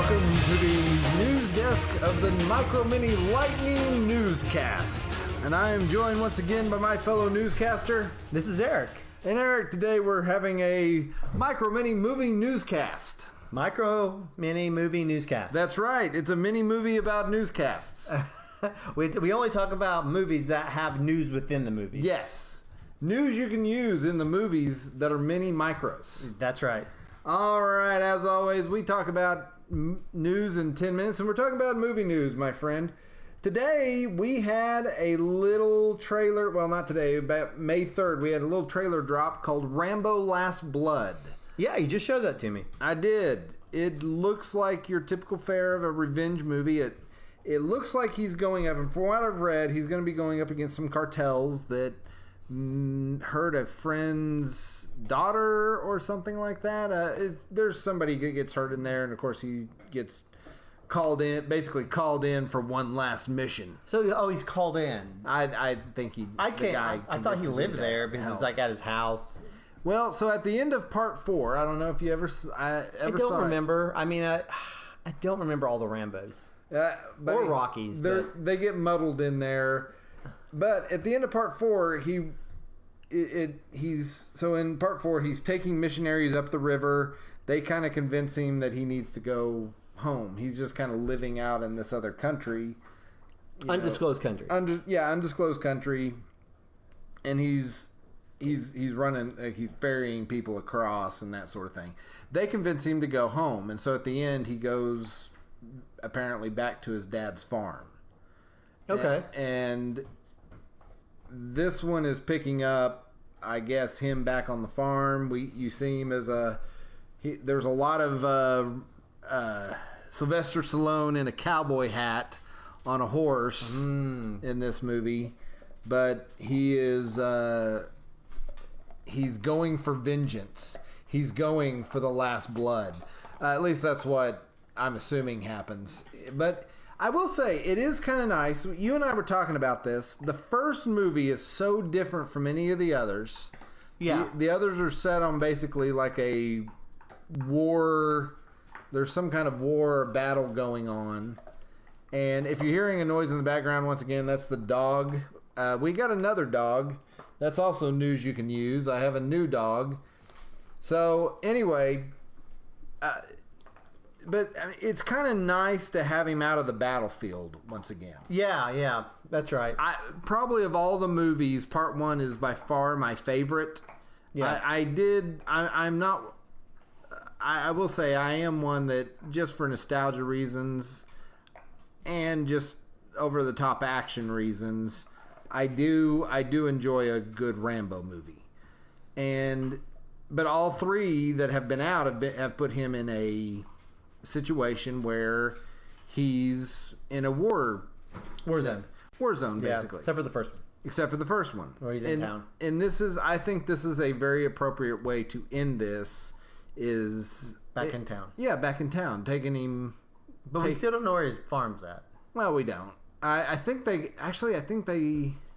welcome to the news desk of the Micro Mini Lightning Newscast. And I am joined once again by my fellow newscaster. This is Eric. And Eric, today we're having a Micro Mini movie newscast. Micro Mini Movie Newscast. That's right. It's a mini movie about newscasts. We only talk about movies that have news within the movie. Yes. News you can use in the movies that are mini micros. That's right. All right, as always, we talk about news in 10 minutes, and we're talking about movie news, my friend. Today, we had a little trailer, well, not today, about May 3rd, we had a little trailer drop called Rambo Last Blood. Yeah, you just showed that to me. I did. It looks like your typical fare of a revenge movie. It looks like he's going up, and from what I've read, he's going to be going up against some cartels that hurt a friend's daughter or something like that. There's somebody that gets hurt in there, and of course he gets basically called in for one last mission. So, he's called in. I think he. I thought he lived there because it's like at his house. Well, so at the end of part 4, I don't know if you ever. I don't remember. I mean, I don't remember all the Rambos or Rockies. They get muddled in there. But at the end of part 4, he's in part 4 he's taking missionaries up the river. They kind of convince him that he needs to go home. He's just kind of living out in this other country, undisclosed country. Undisclosed country, and he's running, he's ferrying people across and that sort of thing. They convince him to go home, and so at the end he goes apparently back to his dad's farm. Okay, and this one is picking up, I guess, him back on the farm. You see him as there's a lot of Sylvester Stallone in a cowboy hat on a horse in this movie, but he is he's going for vengeance. He's going for the last blood. At least that's what I'm assuming happens. But I will say, it is kind of nice. You and I were talking about this. The first movie is so different from any of the others. Yeah. The others are set on basically like a war. There's some kind of war or battle going on. And if you're hearing a noise in the background, once again, that's the dog. We got another dog. That's also news you can use. I have a new dog. So, anyway... But I mean, it's kind of nice to have him out of the battlefield once again. Yeah, that's right. Probably of all the movies, part 1 is by far my favorite. Yeah, I will say I am one that, just for nostalgia reasons and just over the top action reasons, I do enjoy a good Rambo movie. But all 3 that have been out have put him in a situation where he's in a war zone, basically. Yeah, except for the first one. Where he's in town. And I think this is a very appropriate way to end this. Back in town. Yeah, back in town, taking him. But we still don't know where his farm's at. Well, we don't. I think they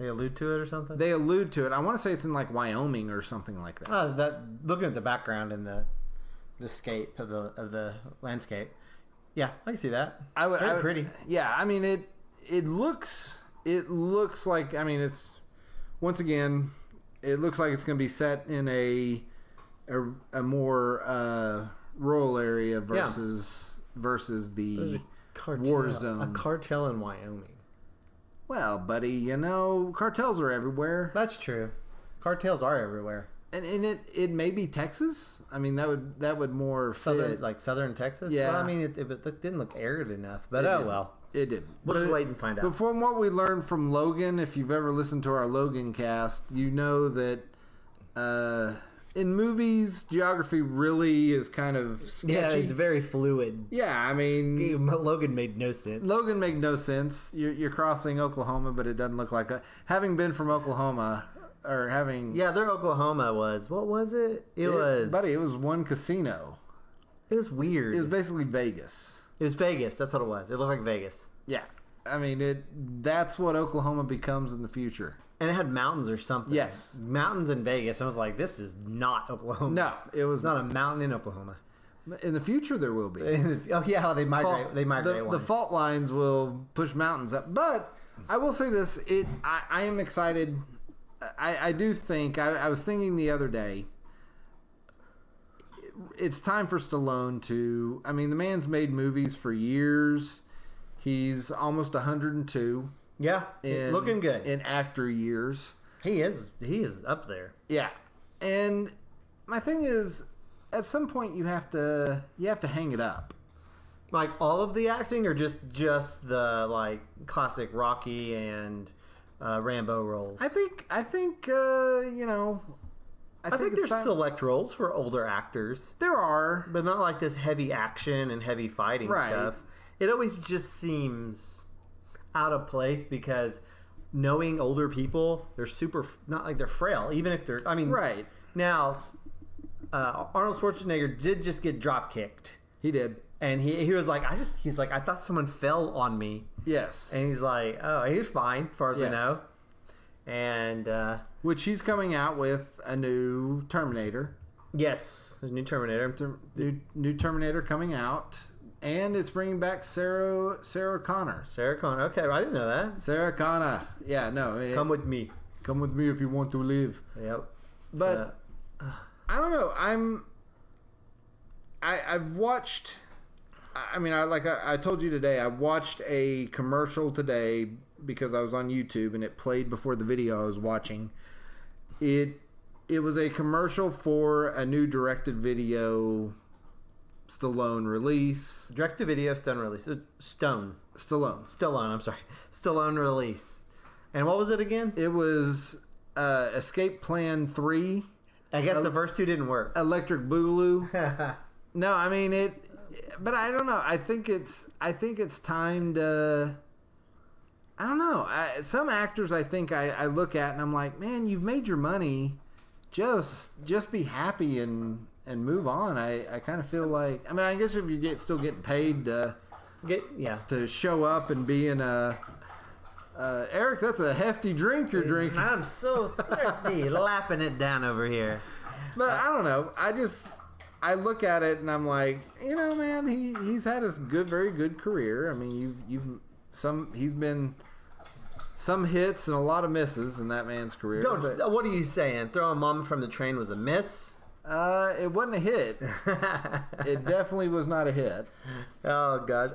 allude to it or something. They allude to it. I want to say it's in like Wyoming or something like that. Looking at the background and the scape of the landscape, yeah, I can see that. Very pretty. Yeah, I mean it looks like, I mean, it's, once again, it looks like it's going to be set in a more rural area versus the war zone. A cartel in Wyoming. Well, buddy, cartels are everywhere. That's true. Cartels are everywhere. And it may be Texas. I mean, that would more fit. Like southern Texas. Yeah. Well, I mean, it didn't look arid enough. But well, it did. We'll just wait and find out. But from what we learned from Logan, if you've ever listened to our Logan cast, you know that in movies, geography really is kind of sketchy. Yeah, it's very fluid. Yeah, I mean, Logan made no sense. Logan made no sense. You're crossing Oklahoma, but it doesn't look like having been from Oklahoma. Their Oklahoma was, what was it? It was one casino. It was weird. It was basically Vegas. It was Vegas. That's what it was. It looked like Vegas. Yeah. I mean, that's what Oklahoma becomes in the future. And it had mountains or something. Yes. Mountains in Vegas. I was like, this is not Oklahoma. No, it was not a mountain in Oklahoma. In the future, there will be. They migrate. They migrate. The fault lines will push mountains up. But I will say this: I am excited. I do think. I was thinking the other day. It's time for Stallone to. I mean, the man's made movies for years. He's almost 102. Yeah, looking good in actor years. He is up there. Yeah, and my thing is, at some point you have to hang it up. Like all of the acting, or just the like classic Rocky and Rambo roles. I think I think there's select roles for older actors. There are, but not like this heavy action and heavy fighting stuff. It always just seems out of place because knowing older people, they're not like they're frail, even if they're. I mean, right now, Arnold Schwarzenegger did just get drop kicked. He did, and he was like, I thought someone fell on me. Yes, and he's like, oh, he's fine, as far as we know. And which he's coming out with a new Terminator. Yes, there's a new Terminator. New Terminator coming out, and it's bringing back Sarah Connor. Sarah Connor. Okay, I didn't know that. Sarah Connor. Yeah, no. Come with me. Come with me if you want to live. Yep. But I don't know. I've watched. I mean, I told you today. I watched a commercial today because I was on YouTube and it played before the video I was watching. It was a commercial for a new directed-video Stallone release. Direct-to-video Stone release. Stallone. I'm sorry. Stallone release. And what was it again? It was Escape Plan 3. I guess the first two didn't work. Electric Boogaloo. No, I mean it. But I don't know. I think it's time to. I don't know. Some actors, I think I look at and I'm like, man, you've made your money. Just be happy and move on. I kind of feel like. I mean, I guess if you still getting paid to show up and be in a. Eric, that's a hefty drink you're drinking. I'm so thirsty, lapping it down over here. But I don't know. I look at it and I'm like, man, he's had a very good career. I mean, he's been some hits and a lot of misses in that man's career. What are you saying? Throwing Mama from the Train was a miss? It wasn't a hit. It definitely was not a hit. Oh gosh.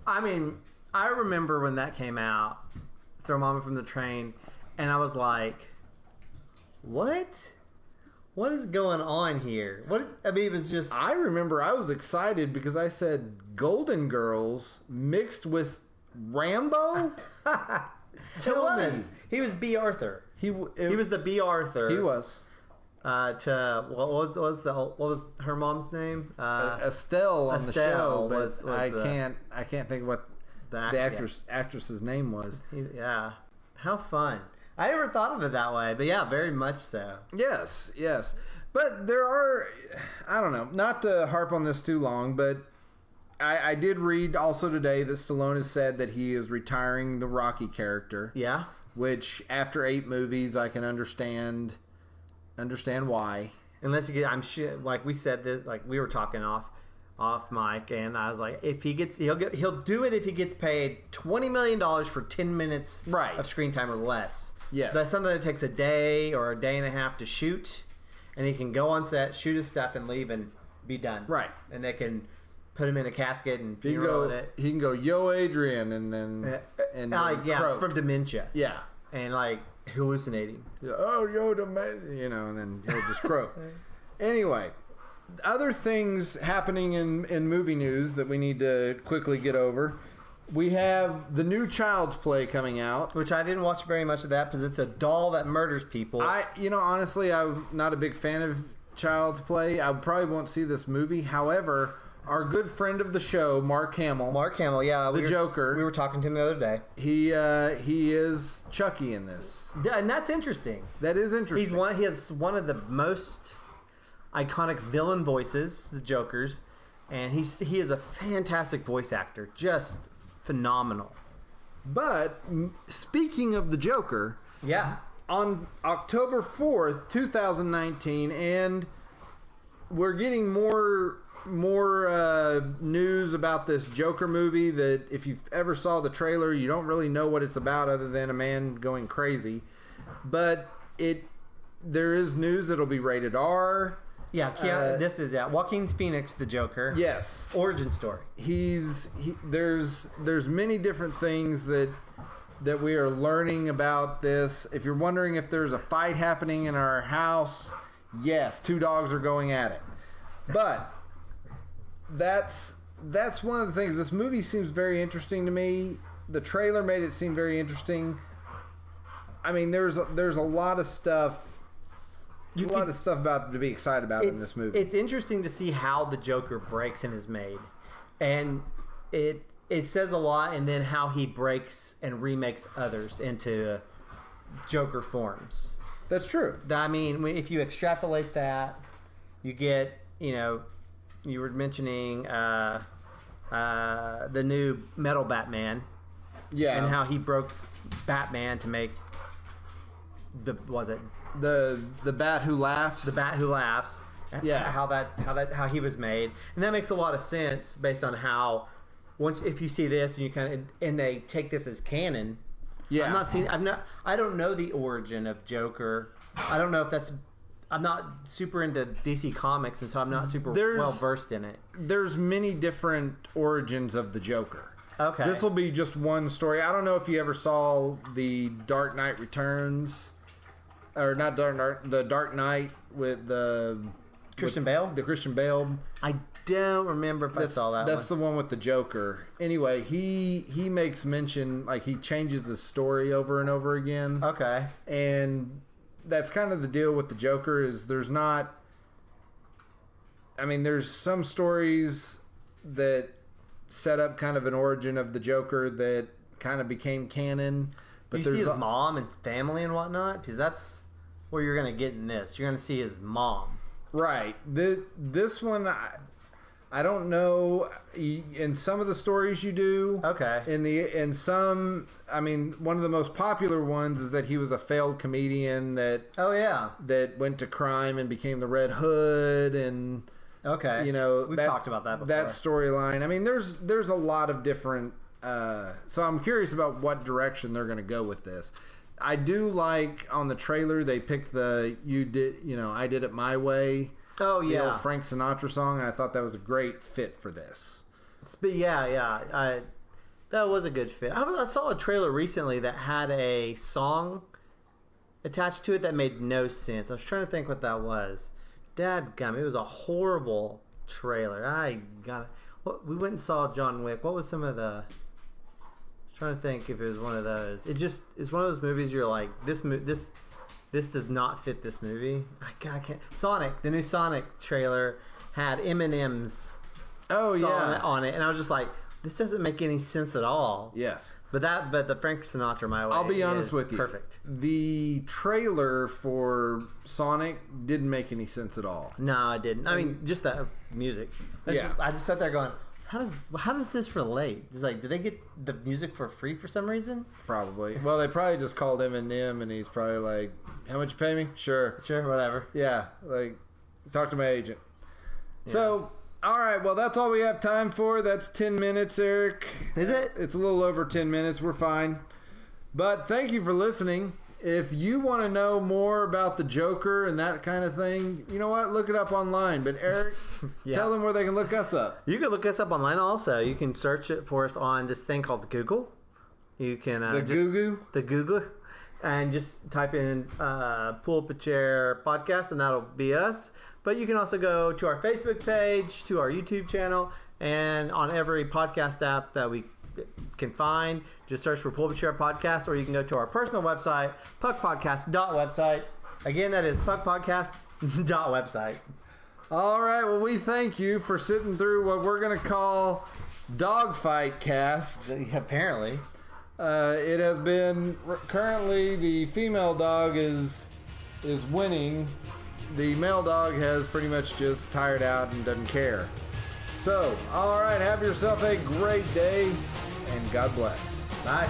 I mean, I remember when that came out, Throw Mama from the Train, and I was like, what? What is going on here? It was just. I remember I was excited because I said Golden Girls mixed with Rambo. Tell me, he was B. Arthur. He was the B. Arthur. He was. What was her mom's name? Estelle on the show, but I can't think of what the actress's name was. Yeah, how fun. I never thought of it that way, but yeah, very much so. Yes. But there are, I don't know, not to harp on this too long, but I did read also today that Stallone has said that he is retiring the Rocky character. Yeah. Which, after 8 movies, I can understand why. Unless I'm sure, like we said this, like we were talking off mic, and I was like, if he gets, he'll do it if he gets paid $20 million for 10 minutes of screen time or less. Yeah, that's something that takes a day or a day and a half to shoot, and he can go on set, shoot his stuff, and leave and be done. Right, and they can put him in a casket and funeral it. He can go, yo, Adrian, and then croak. From dementia. Yeah, and like hallucinating. Oh, yo, dementia, and then he'll just croak. Anyway, other things happening in movie news that we need to quickly get over. We have the new Child's Play coming out. Which I didn't watch very much of that because it's a doll that murders people. Honestly, I'm not a big fan of Child's Play. I probably won't see this movie. However, our good friend of the show, Mark Hamill, yeah. The Joker. We were talking to him the other day. He is Chucky in this. And that's interesting. That is interesting. He has one of the most iconic villain voices, the Joker's. And he is a fantastic voice actor. Just phenomenal. But speaking of the Joker, on October 4th, 2019, and we're getting more news about this Joker movie that if you ever saw the trailer, you don't really know what it's about other than a man going crazy. But there is news that'll be rated R. Yeah, this is Joaquin Phoenix, the Joker. Yes, origin story. There's many different things that we are learning about this. If you're wondering if there's a fight happening in our house, yes, 2 dogs are going at it. But that's one of the things. This movie seems very interesting to me. The trailer made it seem very interesting. I mean, there's a lot of stuff. A lot of stuff to be excited about in this movie. It's interesting to see how the Joker breaks and is made, and it says a lot. And then how he breaks and remakes others into Joker forms. That's true. I mean, if you extrapolate that, you get, you were mentioning the new Metal Batman, and how he broke Batman to make the Bat Who Laughs. The Bat Who Laughs. Yeah. How he was made, and that makes a lot of sense based on how if you see this and you and they take this as canon. Yeah. I don't know the origin of Joker. I don't know if that's. I'm not super into DC Comics, and so I'm not super well versed in it. There's many different origins of the Joker. Okay. This will be just one story. I don't know if you ever saw the Dark Knight Returns. Or not the Dark Knight with the Christian Bale. The Christian Bale. I don't remember if I saw that. That's the one with the Joker. Anyway, he makes mention, like, he changes the story over and over again. Okay. And that's kind of the deal with the Joker is there's some stories that set up kind of an origin of the Joker that kind of became canon. But you see his mom and family and whatnot, because that's where you're going to get in this. You're going to see his mom. Right. This one, I don't know. In some of the stories you do. Okay. In some, one of the most popular ones is that he was a failed comedian that. Oh yeah. That went to crime and became the Red Hood and. Okay. We've talked about that before. That storyline. I mean, there's a lot of different. So I'm curious about what direction they're going to go with this. I do like on the trailer they picked I Did It My Way. Oh yeah, the old Frank Sinatra song, and I thought that was a great fit for this. That was a good fit. I saw a trailer recently that had a song attached to it that made no sense. I was trying to think what that was. Dadgum, it was a horrible trailer. We went and saw John Wick. What was some of the? Trying to think if it was one of those. It's one of those movies you're like, this does not fit this movie. I can't. Sonic, the new Sonic trailer had Eminem's song on it, and I was just like, this doesn't make any sense at all. Yes. But the Frank Sinatra My Way. I'll be honest with you. Perfect. The trailer for Sonic didn't make any sense at all. No, it didn't. I mean, just that music. I just sat there going, how does this relate? It's like, did they get the music for free for some reason? Probably. Well, they probably just called Eminem, and he's probably like, "How much you pay me? Sure, whatever." Yeah, like, talk to my agent. Yeah. So, all right. Well, that's all we have time for. That's 10 minutes, Eric. Is it? It's a little over 10 minutes. We're fine. But thank you for listening. If you want to know more about the Joker and that kind of thing, you know what? Look it up online. But Eric, tell them where they can look us up. You can look us up online also. You can search it for us on this thing called Google. You can the Google, and just type in Pull Up a Chair Podcast, and that'll be us. But you can also go to our Facebook page, to our YouTube channel, and on every podcast app that we can find, just search for Pull Up a Chair Podcast, or you can go to our personal website, puckpodcast.website. Again, that is puckpodcast.website. All right, well, we thank you for sitting through what we're going to call Dogfight Cast. Apparently. It has been, currently the female dog is winning. The male dog has pretty much just tired out and doesn't care. So, all right, have yourself a great day, and God bless. Bye.